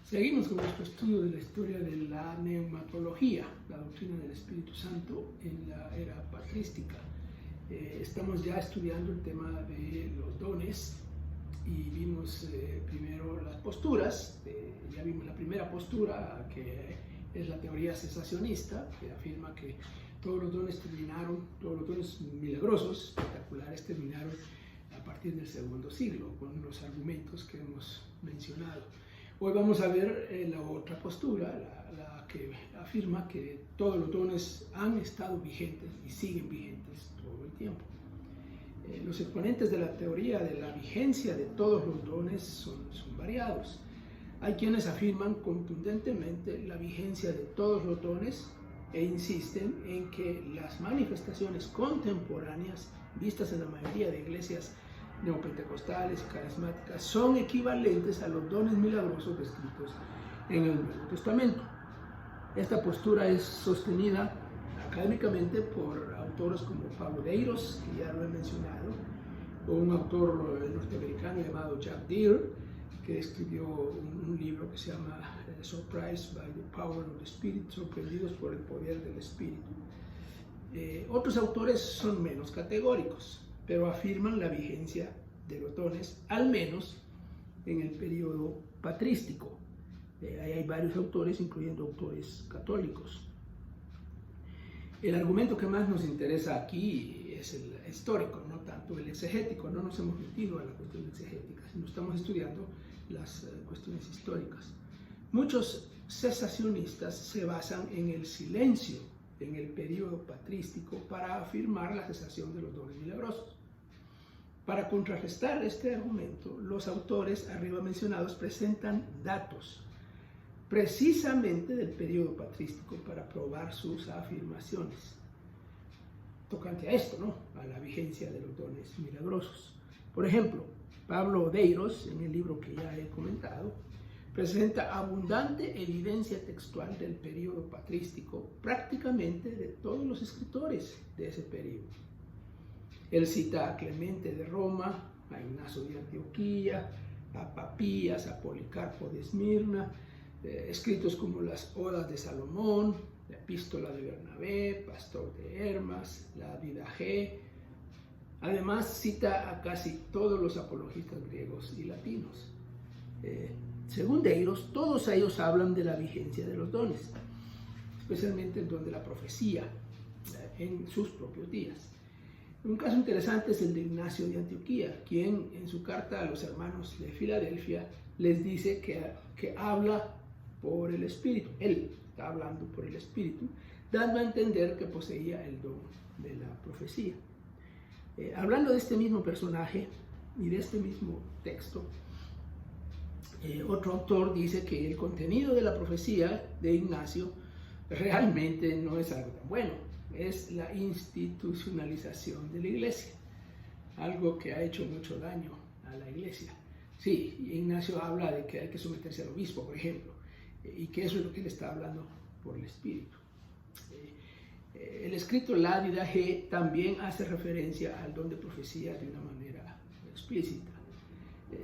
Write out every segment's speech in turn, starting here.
Seguimos con nuestro estudio de la historia de la neumatología, la doctrina del Espíritu Santo en la era patrística. Estamos ya estudiando el tema de los dones y vimos primero las posturas. Ya vimos la primera postura, que es la teoría cesacionista, que afirma que todos los dones milagrosos, espectaculares, terminaron a partir del segundo siglo, con los argumentos que hemos mencionado. Hoy vamos a ver la otra postura, la que afirma que todos los dones han estado vigentes y siguen vigentes todo el tiempo. Los exponentes de la teoría de la vigencia de todos los dones son variados. Hay quienes afirman contundentemente la vigencia de todos los dones e insisten en que las manifestaciones contemporáneas vistas en la mayoría de iglesias neopentecostales y carismáticas son equivalentes a los dones milagrosos descritos en el Nuevo Testamento. Esta postura es sostenida académicamente por autores como Pablo Deiros, que ya lo he mencionado, o un autor norteamericano llamado Jack Deere, que escribió un libro que se llama Surprised by the Power of the Spirit, sorprendidos por el poder del Espíritu. Otros autores son menos categóricos, pero afirman la vigencia de los dones, al menos en el periodo patrístico. Ahí hay varios autores, incluyendo autores católicos. El argumento que más nos interesa aquí es el histórico, no tanto el exegético. No nos hemos metido a la cuestión exegética, sino estamos estudiando las cuestiones históricas. Muchos cesacionistas se basan en el silencio en el periodo patrístico para afirmar la cesación de los dones milagrosos. Para contrarrestar este argumento, los autores arriba mencionados presentan datos precisamente del periodo patrístico para probar sus afirmaciones tocante a esto, ¿no? A la vigencia de los dones milagrosos. Por ejemplo, Pablo Deiros, en el libro que ya he comentado, presenta abundante evidencia textual del periodo patrístico prácticamente de todos los escritores de ese periodo. Él cita a Clemente de Roma, a Ignacio de Antioquía, a Papías, a Policarpo de Esmirna, escritos como las Odas de Salomón, la Epístola de Bernabé, Pastor de Hermas, la Didache. Además cita a casi todos los apologistas griegos y latinos. Según Deiros, todos ellos hablan de la vigencia de los dones, especialmente el don de la profecía en sus propios días. Un caso interesante es el de Ignacio de Antioquía, quien en su carta a los hermanos de Filadelfia les dice que habla por el Espíritu. Él está hablando por el Espíritu, dando a entender que poseía el don de la profecía. Hablando de este mismo personaje y de este mismo texto, otro autor dice que el contenido de la profecía de Ignacio realmente no es algo tan bueno. Es la institucionalización de la iglesia, algo que ha hecho mucho daño a la iglesia. Sí, Ignacio habla de que hay que someterse al obispo, por ejemplo, y que eso es lo que él está hablando por el Espíritu. El escrito La Didache también hace referencia al don de profecía de una manera explícita.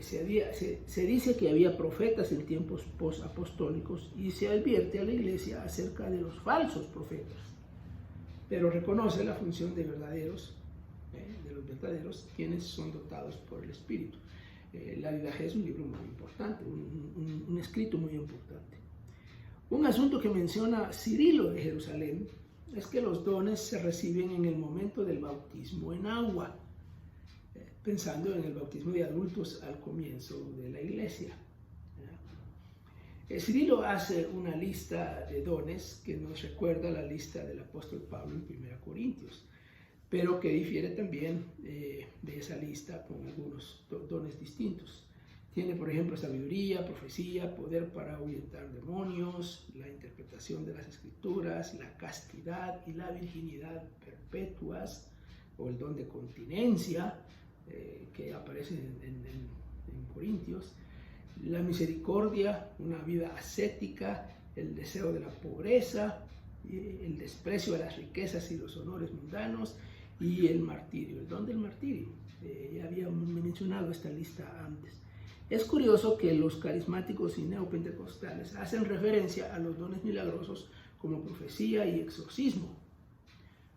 Se dice que había profetas en tiempos post-apostólicos y se advierte a la iglesia acerca de los falsos profetas, pero reconoce la función de los verdaderos, quienes son dotados por el Espíritu. La Didache es un libro muy importante, un escrito muy importante. Un asunto que menciona Cirilo de Jerusalén es que los dones se reciben en el momento del bautismo en agua, pensando en el bautismo de adultos al comienzo de la iglesia. Cirilo hace una lista de dones que nos recuerda la lista del apóstol Pablo en 1 Corintios, pero que difiere también de esa lista con algunos dones distintos. Tiene, por ejemplo, sabiduría, profecía, poder para ahuyentar demonios, la interpretación de las escrituras, la castidad y la virginidad perpetuas, o el don de continencia, que aparece en Corintios, la misericordia, una vida ascética, el deseo de la pobreza, el desprecio de las riquezas y los honores mundanos, y el martirio, el don del martirio. Ya había mencionado esta lista antes. Es curioso que los carismáticos y neopentecostales hacen referencia a los dones milagrosos como profecía y exorcismo,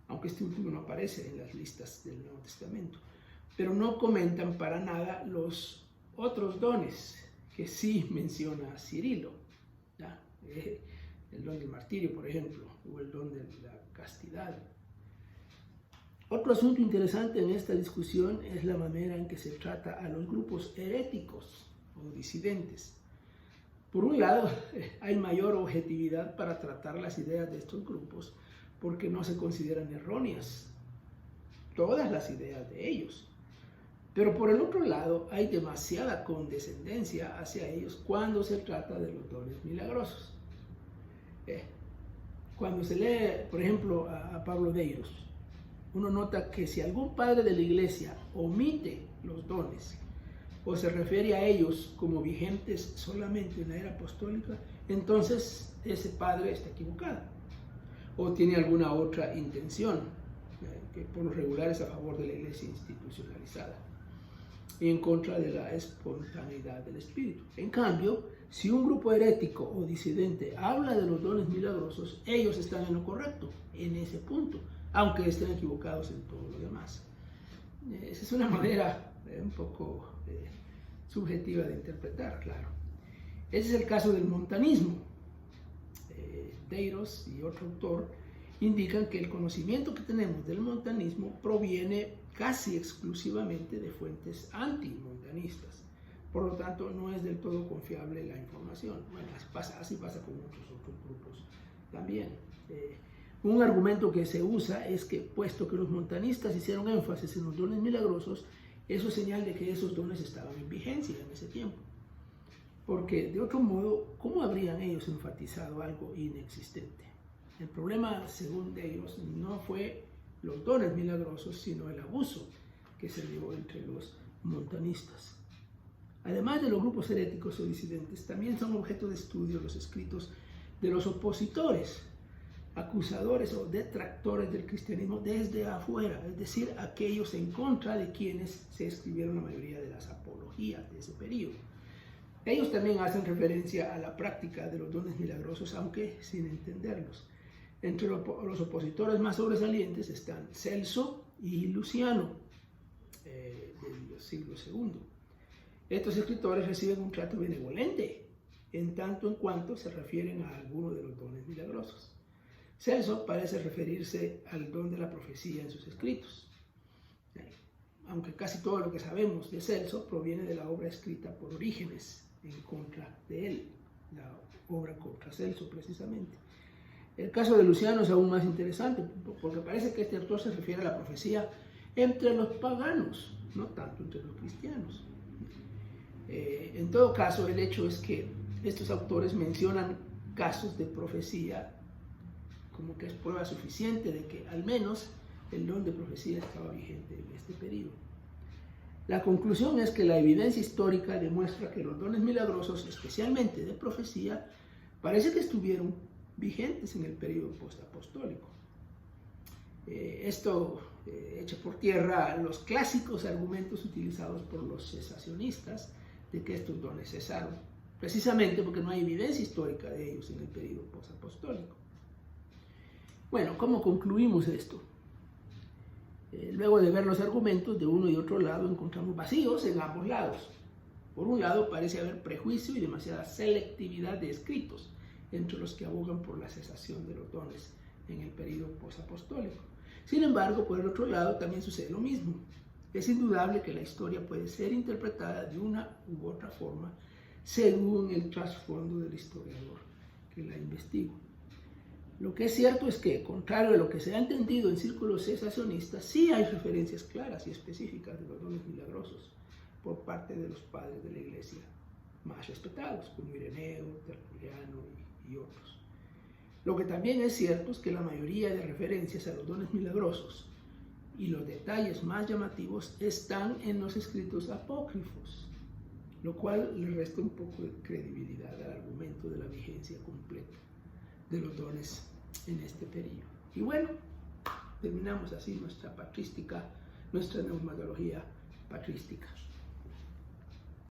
aunque este último no aparece en las listas del Nuevo Testamento, pero no comentan para nada los otros dones que sí menciona Cirilo, ¿ya? El don del martirio, por ejemplo, o el don de la castidad. Otro asunto interesante en esta discusión es la manera en que se trata a los grupos heréticos o disidentes. Por un lado, hay mayor objetividad para tratar las ideas de estos grupos porque no se consideran erróneas todas las ideas de ellos. Pero por el otro lado, hay demasiada condescendencia hacia ellos cuando se trata de los dones milagrosos. Cuando se lee, por ejemplo, a Pablo Deiros, uno nota que si algún padre de la iglesia omite los dones o se refiere a ellos como vigentes solamente en la era apostólica, entonces ese padre está equivocado o tiene alguna otra intención, que por lo regular es a favor de la iglesia institucionalizada y en contra de la espontaneidad del espíritu. En cambio, si un grupo herético o disidente habla de los dones milagrosos, ellos están en lo correcto en ese punto, aunque estén equivocados en todo lo demás. Esa es una manera un poco subjetiva de interpretar, claro. Ese es el caso del montanismo. Deiros y otro autor indican que el conocimiento que tenemos del montanismo proviene casi exclusivamente de fuentes antimontanistas. Por lo tanto, no es del todo confiable la información. Bueno, así pasa con muchos otros grupos también. Un argumento que se usa es que, puesto que los montanistas hicieron énfasis en los dones milagrosos, eso es señal de que esos dones estaban en vigencia en ese tiempo. Porque, de otro modo, ¿cómo habrían ellos enfatizado algo inexistente? El problema, según ellos, no fue los dones milagrosos, sino el abuso que se dio entre los montanistas. Además de los grupos heréticos o disidentes, también son objeto de estudio los escritos de los opositores, acusadores o detractores del cristianismo desde afuera, es decir, aquellos en contra de quienes se escribieron la mayoría de las apologías de ese periodo. Ellos también hacen referencia a la práctica de los dones milagrosos, aunque sin entenderlos. Entre los opositores más sobresalientes están Celso y Luciano, del siglo II. Estos escritores reciben un trato benevolente, en tanto en cuanto se refieren a alguno de los dones milagrosos. Celso parece referirse al don de la profecía en sus escritos, aunque casi todo lo que sabemos de Celso proviene de la obra escrita por Orígenes en contra de él, la obra contra Celso precisamente. El caso de Luciano es aún más interesante, porque parece que este autor se refiere a la profecía entre los paganos, no tanto entre los cristianos. En todo caso, el hecho es que estos autores mencionan casos de profecía como que es prueba suficiente de que al menos el don de profecía estaba vigente en este periodo. La conclusión es que la evidencia histórica demuestra que los dones milagrosos, especialmente de profecía, parece que estuvieron vigentes en el periodo postapostólico. Esto echa por tierra los clásicos argumentos utilizados por los cesacionistas de que estos dones cesaron, precisamente porque no hay evidencia histórica de ellos en el periodo postapostólico. Bueno, ¿cómo concluimos esto? Luego de ver los argumentos de uno y otro lado, encontramos vacíos en ambos lados. Por un lado, parece haber prejuicio y demasiada selectividad de escritos entre los que abogan por la cesación de los dones en el periodo posapostólico. Sin embargo, por el otro lado, también sucede lo mismo. Es indudable que la historia puede ser interpretada de una u otra forma según el trasfondo del historiador que la investiga. Lo que es cierto es que, contrario a lo que se ha entendido en círculos cesacionistas, sí hay referencias claras y específicas de los dones milagrosos por parte de los padres de la Iglesia más respetados, como Ireneo, Tertuliano y otros. Lo que también es cierto es que la mayoría de referencias a los dones milagrosos y los detalles más llamativos están en los escritos apócrifos, lo cual le resta un poco de credibilidad al argumento de la vigencia completa de los dones en este periodo. Y bueno, terminamos así nuestra patrística, nuestra neumatología patrística.